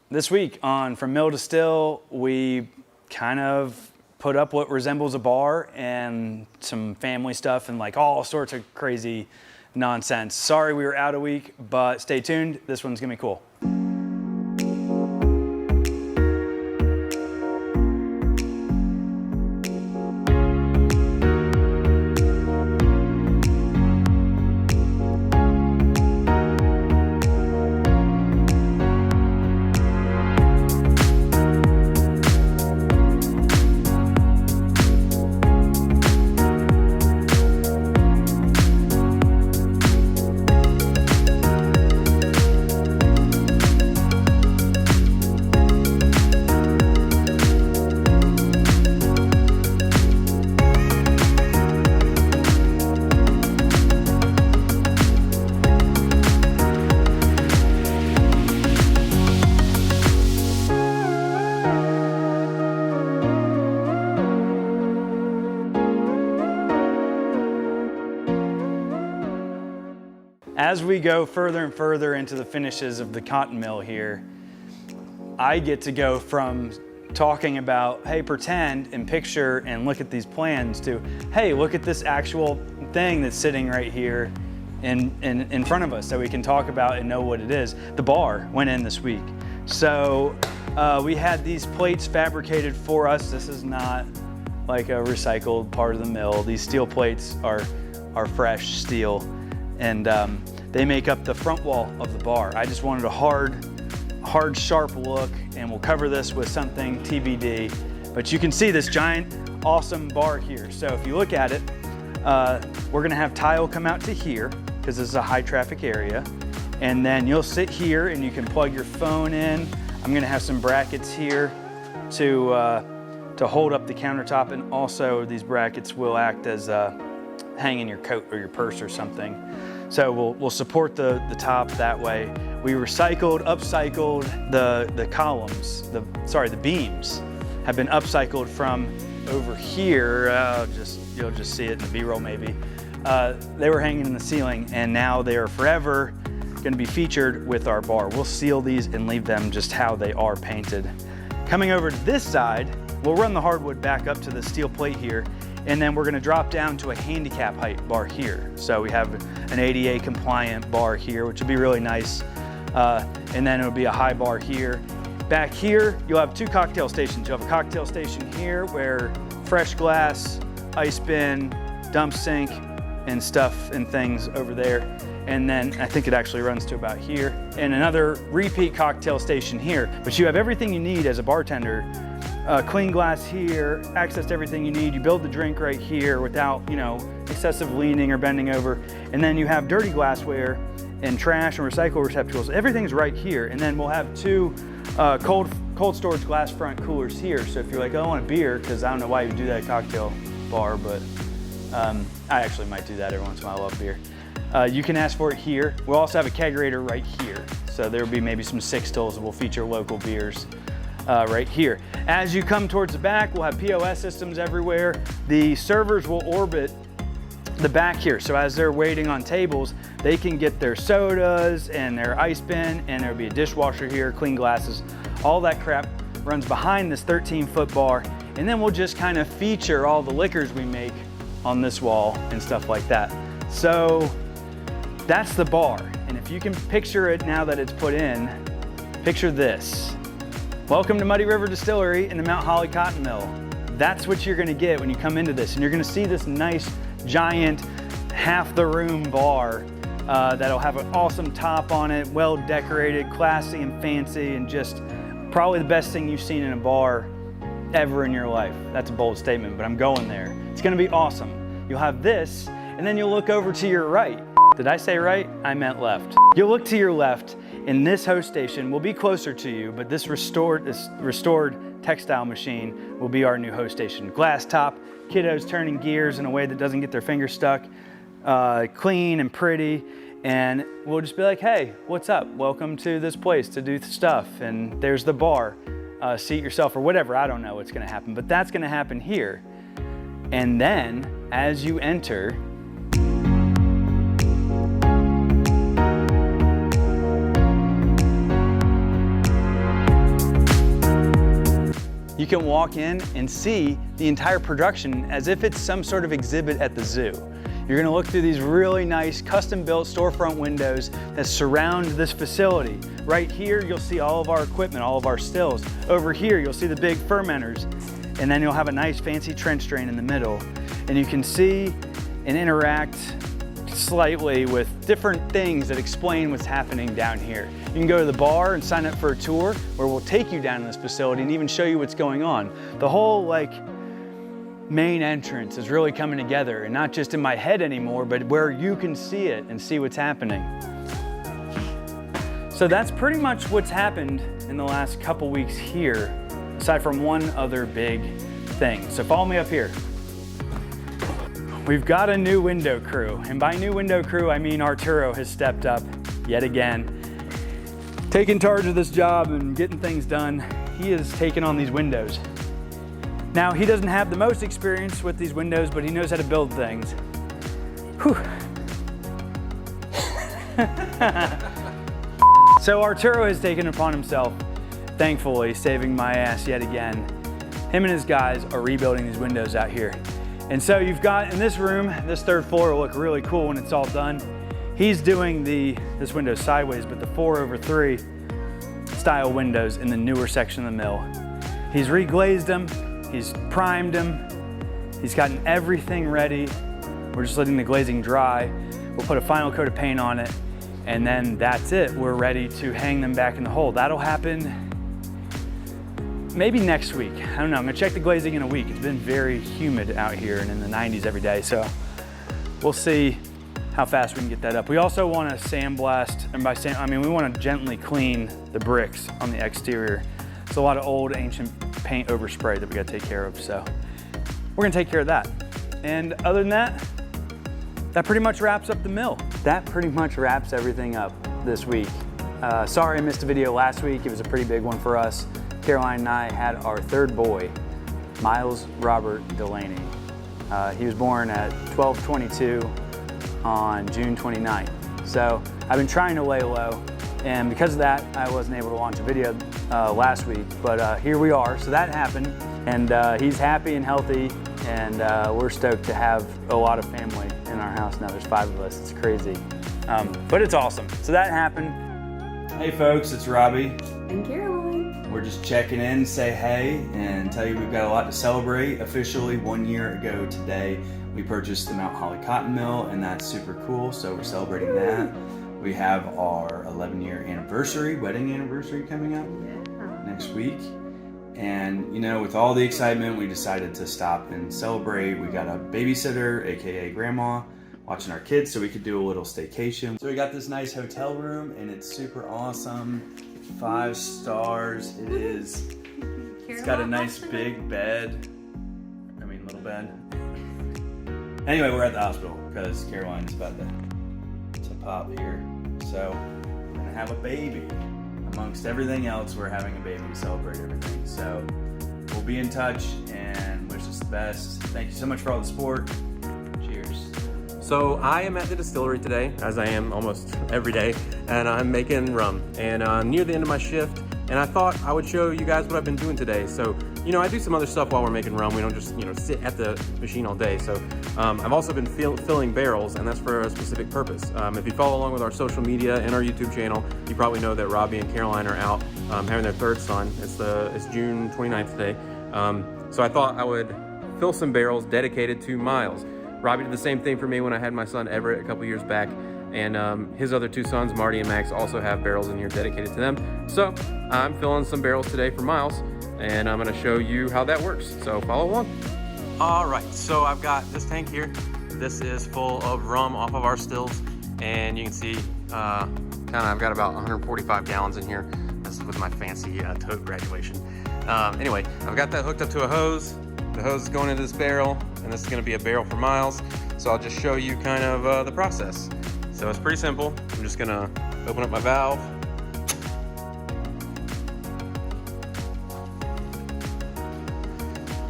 This week on From Mill to Still, we kind of put up what resembles a bar and some family stuff and like all sorts of crazy nonsense. Sorry we were out a week, but stay tuned. This one's gonna be cool. As we go further and further into the finishes of the cotton mill here, I get to go from talking about, hey, pretend and picture and look at these plans to, hey, look at this actual thing that's sitting right here in front of us that we can talk about and know what it is. The bar went in this week. So we had these plates fabricated for us. This is not like a recycled part of the mill. These steel plates are fresh steel, and they make up the front wall of the bar. I just wanted a hard, sharp look, and we'll cover this with something TBD. But you can see this giant, awesome bar here. So if you look at it, we're gonna have tile come out to here, because this is a high traffic area. And then you'll sit here and you can plug your phone in. I'm gonna have some brackets here to hold up the countertop, and also these brackets will act as hanging your coat or your purse or something. So we'll support the top that way. We recycled, upcycled the columns, the beams have been upcycled from over here. You'll just see it in the B-roll maybe. They were hanging in the ceiling, and now they are forever gonna be featured with our bar. We'll seal these and leave them just how they are painted. Coming over to this side, we'll run the hardwood back up to the steel plate here, and then we're gonna drop down to a handicap height bar here. So we have an ADA compliant bar here, which will be really nice. And then it'll be a high bar here. Back here, you'll have two cocktail stations. You'll have a cocktail station here where fresh glass, ice bin, dump sink, and stuff and things over there. And then I think it actually runs to about here. And another repeat cocktail station here. But you have everything you need as a bartender. Clean glass here, access to everything you need. You build the drink right here without, excessive leaning or bending over. And then you have dirty glassware and trash and recycle receptacles. Everything's right here. And then we'll have two cold storage glass front coolers here. So if you're like, oh, I want a beer, because I don't know why you do that at cocktail bar, but I actually might do that every once in a while. I love beer. You can ask for it here. We'll also have a kegerator right here. So there'll be maybe some six-tills that will feature local beers. Right here. As you come towards the back, we'll have POS systems everywhere. The servers will orbit the back here. So as they're waiting on tables, they can get their sodas and their ice bin, and there'll be a dishwasher here, clean glasses. All that crap runs behind this 13-foot bar. And then we'll just kind of feature all the liquors we make on this wall and stuff like that. So that's the bar. And if you can picture it now that it's put in, picture this. Welcome to Muddy River Distillery in the Mount Holly Cotton Mill. That's what you're gonna get when you come into this. And you're gonna see this nice, giant, half the room bar that'll have an awesome top on it, well decorated, classy and fancy, and just probably the best thing you've seen in a bar ever in your life. That's a bold statement, but I'm going there. It's gonna be awesome. You'll have this, and then you'll look over to your right. Did I say right? I meant left. You'll look to your left, and this host station will be closer to you, but this restored textile machine will be our new host station. Glass top, kiddos turning gears in a way that doesn't get their fingers stuck, clean and pretty, and we'll just be like, hey, what's up? Welcome to this place to do stuff, and there's the bar. Seat yourself or whatever, I don't know what's gonna happen, but that's gonna happen here. And then, as you enter, You can walk in and see the entire production as if it's some sort of exhibit at the zoo. You're gonna look through these really nice custom-built storefront windows that surround this facility. Right here, you'll see all of our equipment, all of our stills. Over here, you'll see the big fermenters, and then you'll have a nice fancy trench drain in the middle. And you can see and interact slightly with different things that explain what's happening down here. You can go to the bar and sign up for a tour where we'll take you down to this facility and even show you what's going on. The whole main entrance is really coming together, and not just in my head anymore, but where you can see it and see what's happening. So that's pretty much what's happened in the last couple weeks here, aside from one other big thing. So follow me up here. We've got a new window crew, and by new window crew, I mean Arturo has stepped up yet again, taking charge of this job and getting things done. He has taken on these windows. Now, he doesn't have the most experience with these windows, but he knows how to build things. Whew. So Arturo has taken upon himself, thankfully, saving my ass yet again. Him and his guys are rebuilding these windows out here. And so you've got, in this room, this third floor will look really cool when it's all done. He's doing this window sideways, but the 4/3 style windows in the newer section of the mill. He's reglazed them. He's primed them. He's gotten everything ready. We're just letting the glazing dry. We'll put a final coat of paint on it, and then that's it. We're ready to hang them back in the hole. That'll happen maybe next week. I don't know, I'm gonna check the glazing in a week. It's been very humid out here and in the 90s every day, so we'll see how fast we can get that up. We also want to sandblast, and by sand, I mean we want to gently clean the bricks on the exterior. It's a lot of old ancient paint overspray that we got to take care of, so we're gonna take care of that. And other than that, that pretty much wraps up the mill. That pretty much wraps everything up this week. Sorry I missed a video last week. It was a pretty big one for us. Caroline and I had our third boy, Miles Robert Delaney. He was born at 12/22 on June 29th. So I've been trying to lay low, and because of that, I wasn't able to launch a video last week, but here we are. So that happened, and he's happy and healthy, and we're stoked to have a lot of family in our house now. There's 5 of us, it's crazy. But it's awesome. So that happened. Hey folks, it's Robbie. And Caroline. We're just checking in, say hey, and tell you we've got a lot to celebrate. Officially 1 year ago today, we purchased the Mount Holly Cotton Mill, and that's super cool, so we're celebrating that. We have our 11-year anniversary, wedding anniversary coming up next week. And you know, with all the excitement, we decided to stop and celebrate. We got a babysitter, AKA grandma, watching our kids so we could do a little staycation. So we got this nice hotel room, and it's super awesome. 5 stars it is. It's got a nice big bed. I mean, little bed. Anyway, we're at the hospital because Caroline's about to pop here. So we're gonna have a baby. Amongst everything else, we're having a baby to celebrate everything. So we'll be in touch and wish us the best. Thank you so much for all the support. Cheers. So I am at the distillery today, as I am almost every day, and I'm making rum. And I'm near the end of my shift, and I thought I would show you guys what I've been doing today. So, you know, I do some other stuff while we're making rum. We don't just, you know, sit at the machine all day. So I've also been filling barrels, and that's for a specific purpose. If you follow along with our social media and our YouTube channel, you probably know that Robbie and Caroline are out having their third son. It's June 29th today. So I thought I would fill some barrels dedicated to Miles. Robbie did the same thing for me when I had my son Everett a couple years back, and his other 2 sons, Marty and Max, also have barrels in here dedicated to them. So I'm filling some barrels today for Miles, and I'm gonna show you how that works. So follow along. All right, so I've got this tank here. This is full of rum off of our stills, and you can see I've got about 145 gallons in here. This is with my fancy tote graduation. Anyway, I've got that hooked up to a hose. The hose is going into this barrel, and this is going to be a barrel for Miles. So I'll just show you kind of the process. So it's pretty simple. I'm just going to open up my valve.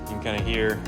You can kind of hear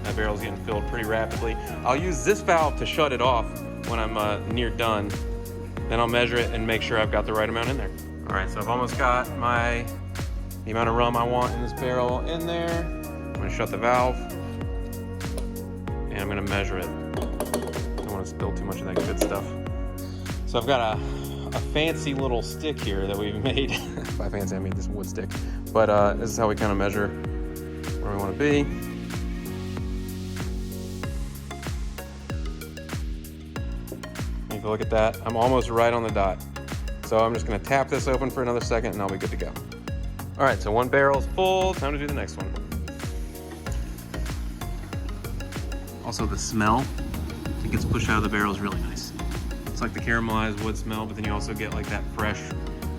that barrel's getting filled pretty rapidly. I'll use this valve to shut it off when I'm near done. Then I'll measure it and make sure I've got the right amount in there. All right, so I've almost got my the amount of rum I want in this barrel in there. I'm gonna shut the valve and I'm gonna measure it. Don't want to spill too much of that good stuff. So I've got a fancy little stick here that we've made. By fancy, I mean this wood stick. But this is how we kind of measure where we want to be. If you look at that, I'm almost right on the dot. So I'm just gonna tap this open for another second and I'll be good to go. All right, so one barrel's full, time to do the next one. Also the smell that gets pushed out of the barrel is really nice. It's like the caramelized wood smell, but then you also get like that fresh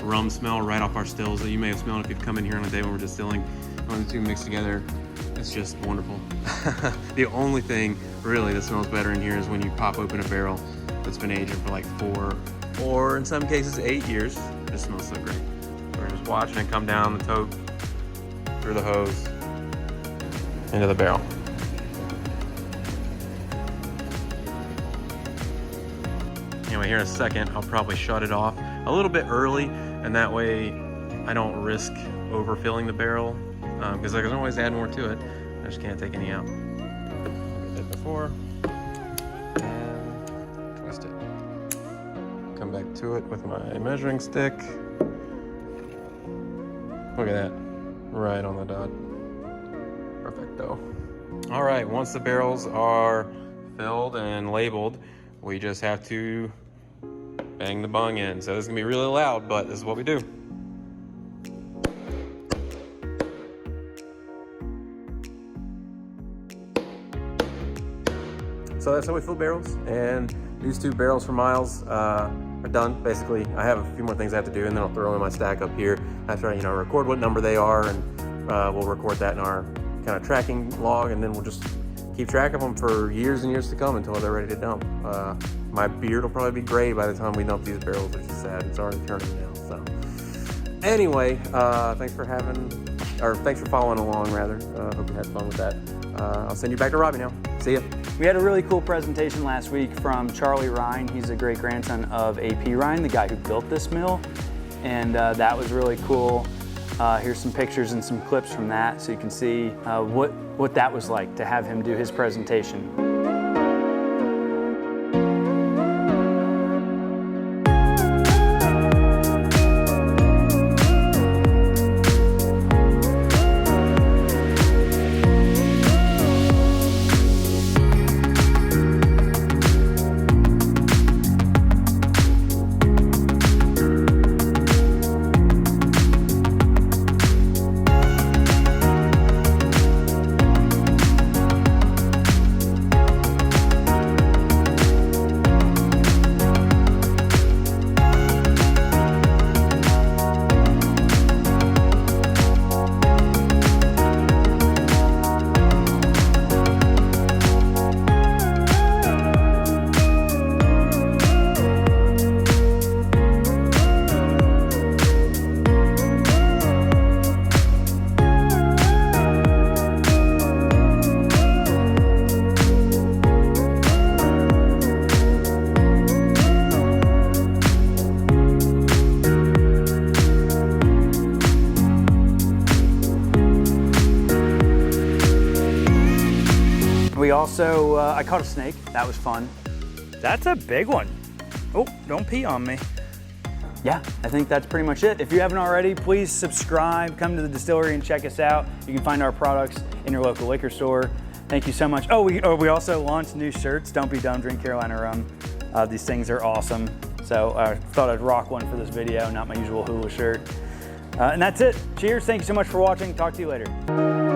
rum smell right off our stills that you may have smelled if you've come in here on a day when we're distilling. When the two mix together, it's just wonderful. The only thing really that smells better in here is when you pop open a barrel that's been aging for like 4 or in some cases 8 years. It smells so great. So we're just watching it come down the tote, through the hose, into the barrel. Anyway, here in a second, I'll probably shut it off a little bit early, and that way I don't risk overfilling the barrel, because I can always add more to it. I just can't take any out. I did before, and twist it. Come back to it with my measuring stick. Look at that, right on the dot. Perfecto. All right, once the barrels are filled and labeled, we just have to bang the bung in. So this is gonna be really loud, but this is what we do. So that's how we fill barrels, and these 2 barrels for miles are done. Basically, I have a few more things I have to do, and then I'll throw them in my stack up here after I, record what number they are, and we'll record that in our kind of tracking log, and then we'll just keep track of them for years and years to come until they're ready to dump. My beard will probably be gray by the time we dump these barrels, which is sad. It's already turning now. So anyway, thanks for following along rather. Hope you had fun with that. I'll send you back to Robbie now. See ya. We had a really cool presentation last week from Charlie Ryan. He's a great grandson of AP Ryan, the guy who built this mill. And that was really cool. Here's some pictures and some clips from that so you can see what that was like to have him do his presentation. We also, I caught a snake. That was fun. That's a big one. Oh, don't pee on me. Yeah, I think that's pretty much it. If you haven't already, please subscribe, come to the distillery and check us out. You can find our products in your local liquor store. Thank you so much. Oh, we also launched new shirts. Don't be dumb, drink Carolina rum. These things are awesome. So I thought I'd rock one for this video, not my usual hula shirt. And that's it. Cheers, thank you so much for watching. Talk to you later.